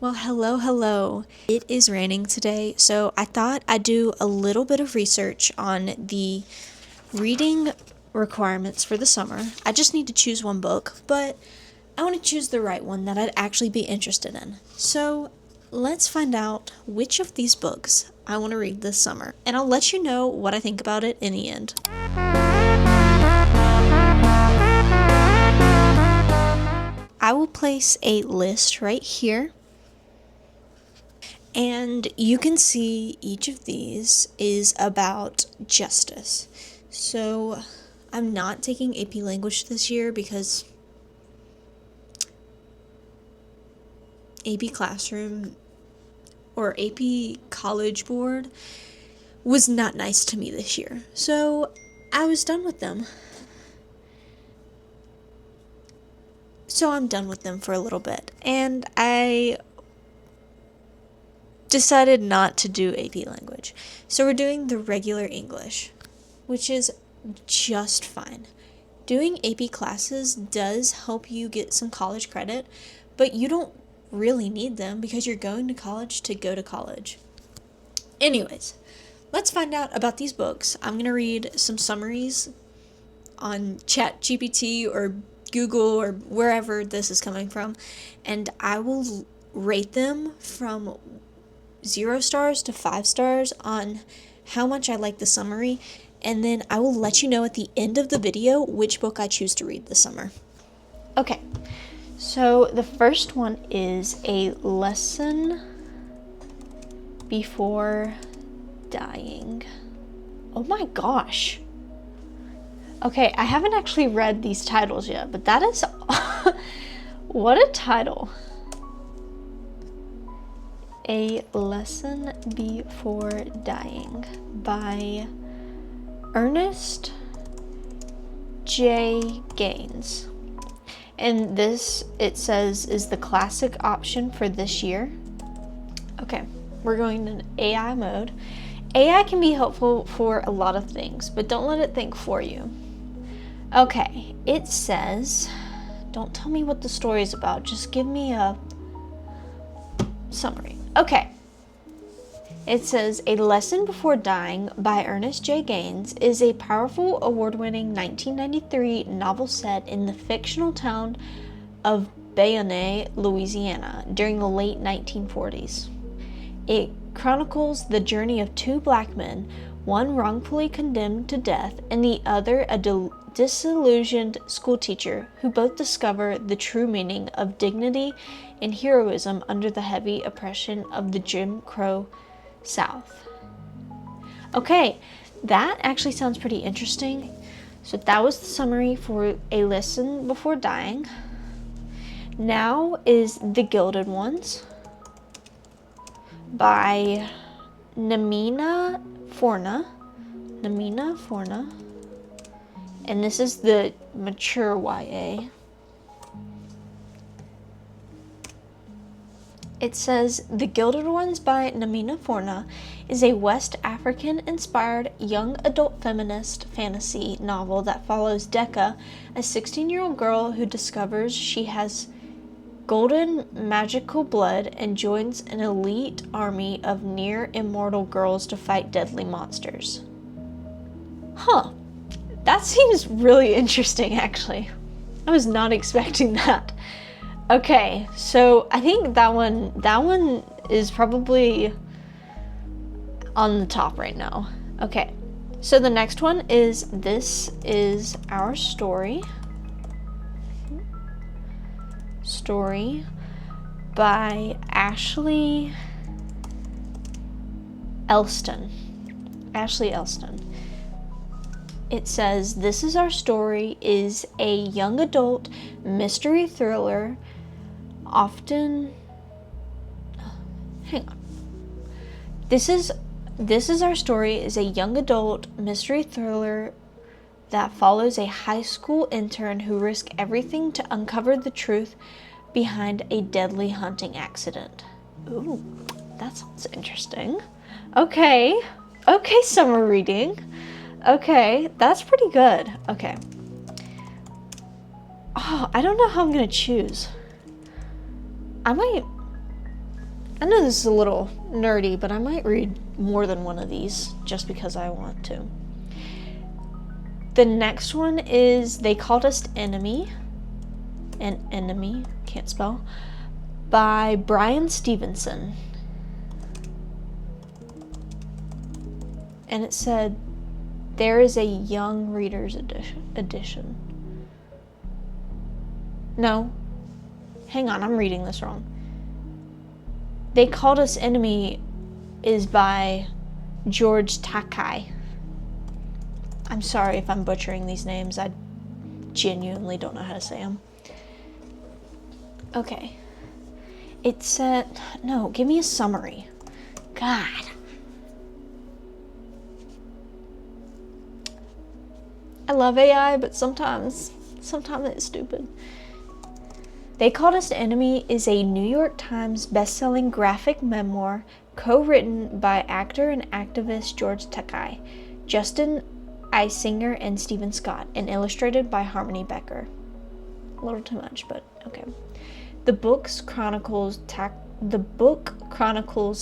Well, hello. It is raining today, so I thought I'd do a little bit of research on the reading requirements for the summer. I just need to choose one book, but I want to choose the right one that I'd actually be interested in. So let's find out which of these books I want to read this summer, and I'll let you know what I think about it in the end. I will place a list right here. And you can see each of these is about justice. So I'm not taking AP Language this year because AP Classroom or AP College Board was not nice to me this year. So I was done with them. So I'm done with them for a little bit. And I decided not to do AP Language. So we're doing the regular English, which is just fine. Doing AP classes does help you get some college credit, but you don't really need them because you're going to college to go to college. Anyways, let's find out about these books. I'm going to read some summaries on ChatGPT or Google or wherever this is coming from, and I will rate them from 0 stars to 5 stars on how much I like the summary, and then I will let you know at the end of the video which book I choose to read this summer. Okay, so the first one is A Lesson Before Dying. Oh my gosh. Okay, I haven't actually read these titles yet, but that is what a title. A Lesson Before Dying by Ernest J. Gaines. And this, it says, is the classic option for this year. Okay, we're going in AI mode. AI can be helpful for a lot of things, but don't let it think for you. Okay, it says, don't tell me what the story is about, just give me a summary. Okay. It says, A Lesson Before Dying by Ernest J. Gaines is a powerful, award-winning 1993 novel set in the fictional town of Bayonne, Louisiana, during the late 1940s. It chronicles the journey of two black men, one wrongfully condemned to death and the other a disillusioned schoolteacher, who both discover the true meaning of dignity and heroism under the heavy oppression of the Jim Crow South. Okay, that actually sounds pretty interesting. So that was the summary for A Lesson Before Dying. Now is The Gilded Ones by Namina Forna. And this is the mature YA. It says, The Gilded Ones by Namina Forna is a West African-inspired young adult feminist fantasy novel that follows Decca, a 16-year-old girl who discovers she has golden magical blood and joins an elite army of near-immortal girls to fight deadly monsters. Huh. That seems really interesting, actually. I was not expecting that. Okay, so I think that one is probably on the top right now. Okay, so the next one is This Is Our Story. Story by Ashley Elston. It says, This Is Our Story is a young adult mystery thriller This Is Our Story is a young adult mystery thriller that follows a high school intern who risks everything to uncover the truth behind a deadly hunting accident. Ooh, that sounds interesting. Okay, summer reading. Okay, that's pretty good. Okay. Oh, I don't know how I'm gonna choose. I might I know this is a little nerdy, but I might read more than one of these just because I want to. The next one is They Called Us Enemy, can't spell, by Brian Stevenson. And it said, there is a young reader's edition. No, hang on, I'm reading this wrong. They Called Us Enemy is by George Takei. I'm sorry if I'm butchering these names. I genuinely don't know how to say them. Okay. It said, no, give me a summary. God. I love AI, but sometimes it's stupid. They Called Us Enemy is a New York Times best-selling graphic memoir co-written by actor and activist George Takei, Justin Isinger, and Stephen Scott, and illustrated by Harmony Becker. A little too much, but okay. The book chronicles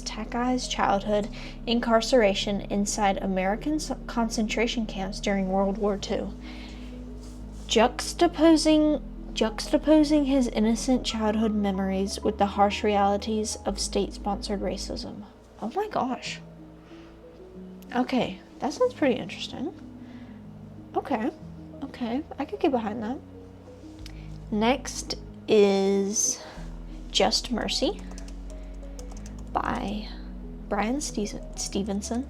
Takei's childhood incarceration inside American concentration camps during World War II, juxtaposing his innocent childhood memories with the harsh realities of state-sponsored racism. Oh my gosh. Okay, that sounds pretty interesting. Okay, I could get behind that. Next is Just Mercy by Brian Stevenson.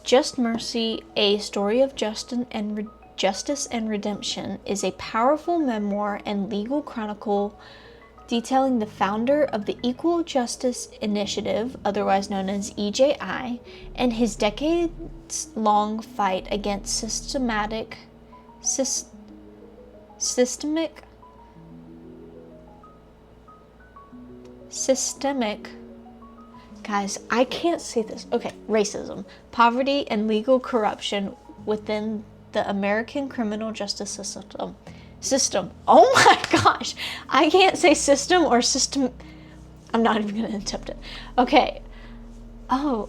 Just Mercy, A Story of Justice and Redemption, is a powerful memoir and legal chronicle detailing the founder of the Equal Justice Initiative, otherwise known as EJI, and his decades-long fight against systemic guys, I can't say this. Okay, racism, poverty, and legal corruption within the American criminal justice system. Oh my gosh, I can't say system or system. I'm not even going to attempt it. Okay. Oh,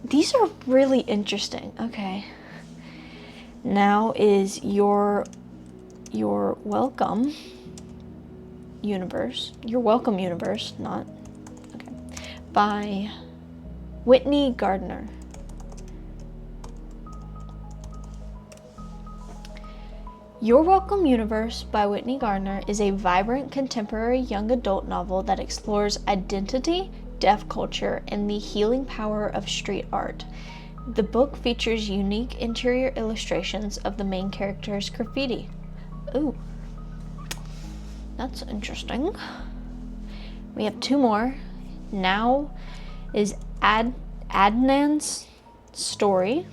these are really interesting. Okay. Now is your welcome universe. Your welcome universe, not okay. By Whitney Gardner. Your Welcome Universe by Whitney Gardner is a vibrant contemporary young adult novel that explores identity, deaf culture, and the healing power of street art. The book features unique interior illustrations of the main character's graffiti. Ooh, that's interesting. We have two more. Now is Adnan's Story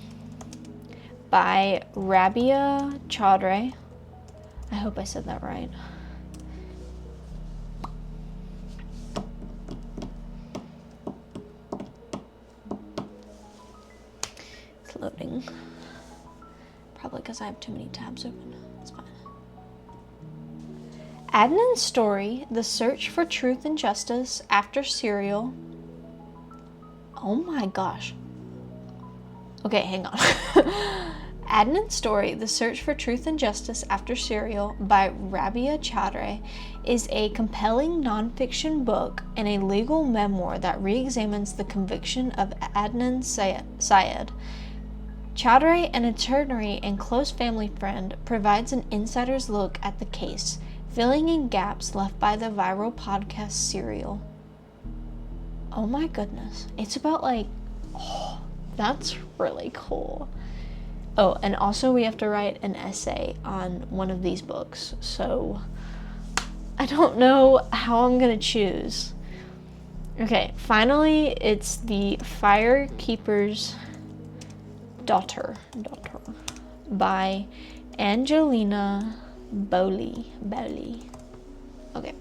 by Rabia Chaudhry. I hope I said that right. It's loading. Probably because I have too many tabs open. It's fine. Adnan's Story, The Search for Truth and Justice After Serial. Oh my gosh. Okay, hang on. Adnan's Story, The Search for Truth and Justice After Serial by Rabia Chaudhry is a compelling nonfiction book and a legal memoir that re-examines the conviction of Adnan Syed. Chaudhry, an attorney and close family friend, provides an insider's look at the case, filling in gaps left by the viral podcast Serial. Oh my goodness. It's about that's really cool. Oh, and also we have to write an essay on one of these books, so I don't know how I'm gonna choose. Okay, finally, it's The Firekeeper's Daughter by Angelina Bowley. Okay.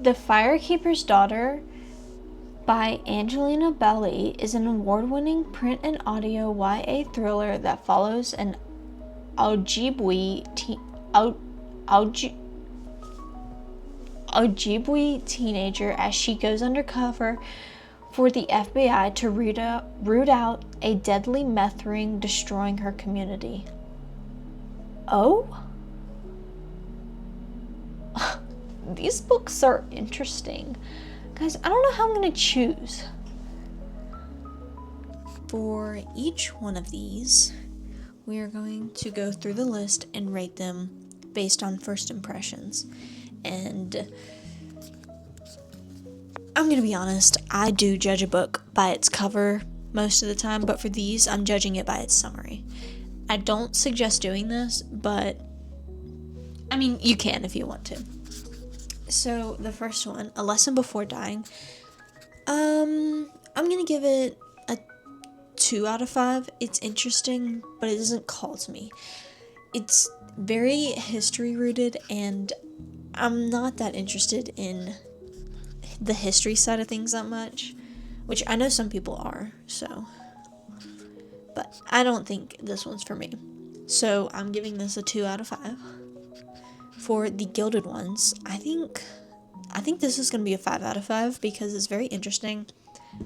The Firekeeper's Daughter by Angelina Belli is an award-winning print and audio YA thriller that follows an Ojibwe teenager as she goes undercover for the FBI to root out a deadly meth ring destroying her community. Oh? These books are interesting. Guys, I don't know how I'm going to choose. For each one of these, we are going to go through the list and rate them based on first impressions. And I'm going to be honest, I do judge a book by its cover most of the time, but for these, I'm judging it by its summary. I don't suggest doing this, but I mean, you can if you want to. So the first one, A Lesson Before Dying, I'm going to give it a 2 out of 5. It's interesting, but it doesn't call to me. It's very history rooted, and I'm not that interested in the history side of things that much, which I know some people are, so, but I don't think this one's for me. So I'm giving this a 2 out of 5. For The Gilded Ones, I think this is going to be a 5 out of 5 because it's very interesting.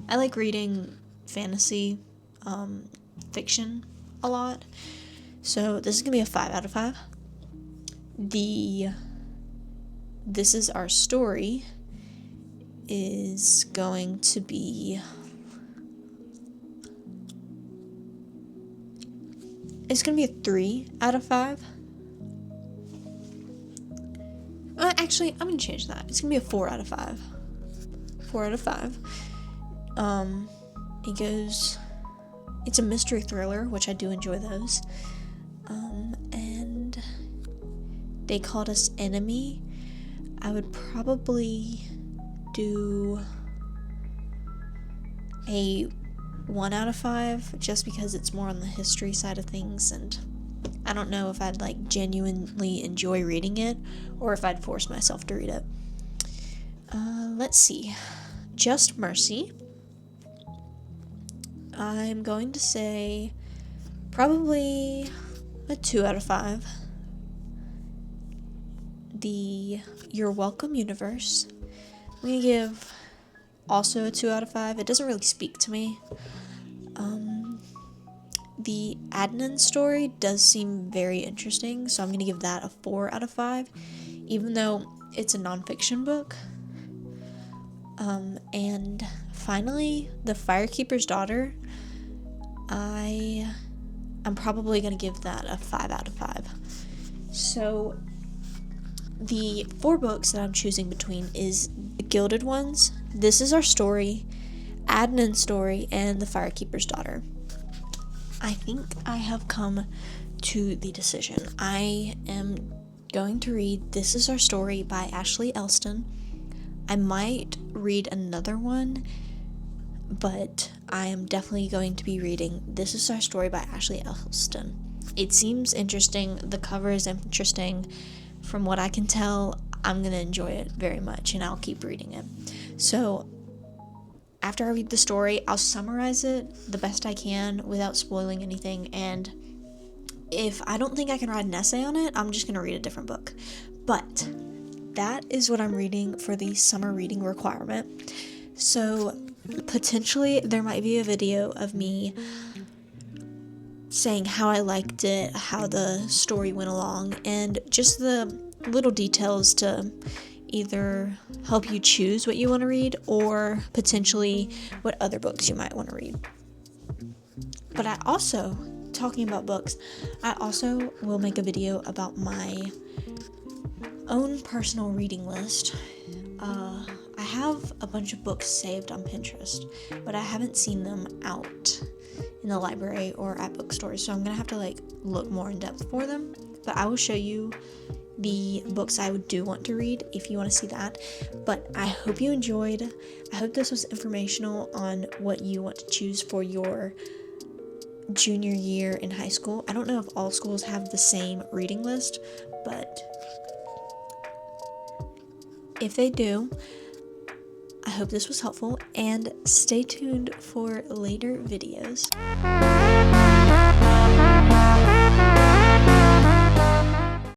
I like reading fantasy fiction a lot, so this is going to be a 5 out of 5. This Is Our Story is going to be, it's going to be a 3 out of 5. Actually, I'm going to change that. It's going to be a 4 out of 5. 4 out of 5. It's a mystery thriller, which I do enjoy those. And They Called Us Enemy. I would probably do a 1 out of 5 just because it's more on the history side of things, and I don't know if I'd like genuinely enjoy reading it or if I'd force myself to read it. Let's see. Just Mercy. I'm going to say probably a 2 out of 5. The You're Welcome Universe, I'm going to give also a 2 out of 5. It doesn't really speak to me. The Adnan story does seem very interesting, so I'm going to give that a 4 out of 5, even though it's a nonfiction book. And finally, The Firekeeper's Daughter, I'm probably going to give that a 5 out of 5. So the 4 books that I'm choosing between is The Gilded Ones, This Is Our Story, Adnan's Story, and The Firekeeper's Daughter. I think I have come to the decision. I am going to read This Is Our Story by Ashley Elston. I might read another one, but I am definitely going to be reading This Is Our Story by Ashley Elston. It seems interesting. The cover is interesting. From what I can tell, I'm going to enjoy it very much, and I'll keep reading it. So after I read the story, I'll summarize it the best I can without spoiling anything, and if I don't think I can write an essay on it, I'm just going to read a different book. But that is what I'm reading for the summer reading requirement. So potentially there might be a video of me saying how I liked it, how the story went along, and just the little details to either help you choose what you want to read or potentially what other books you might want to read. But I also, talking about books, I also will make a video about my own personal reading list. I have a bunch of books saved on Pinterest, but I haven't seen them out in the library or at bookstores, so I'm gonna have to look more in depth for them. But I will show you the books I do want to read if you want to see that. But I hope you enjoyed. I hope this was informational on what you want to choose for your junior year in high school. I don't know if all schools have the same reading list, but if they do, I hope this was helpful, and stay tuned for later videos.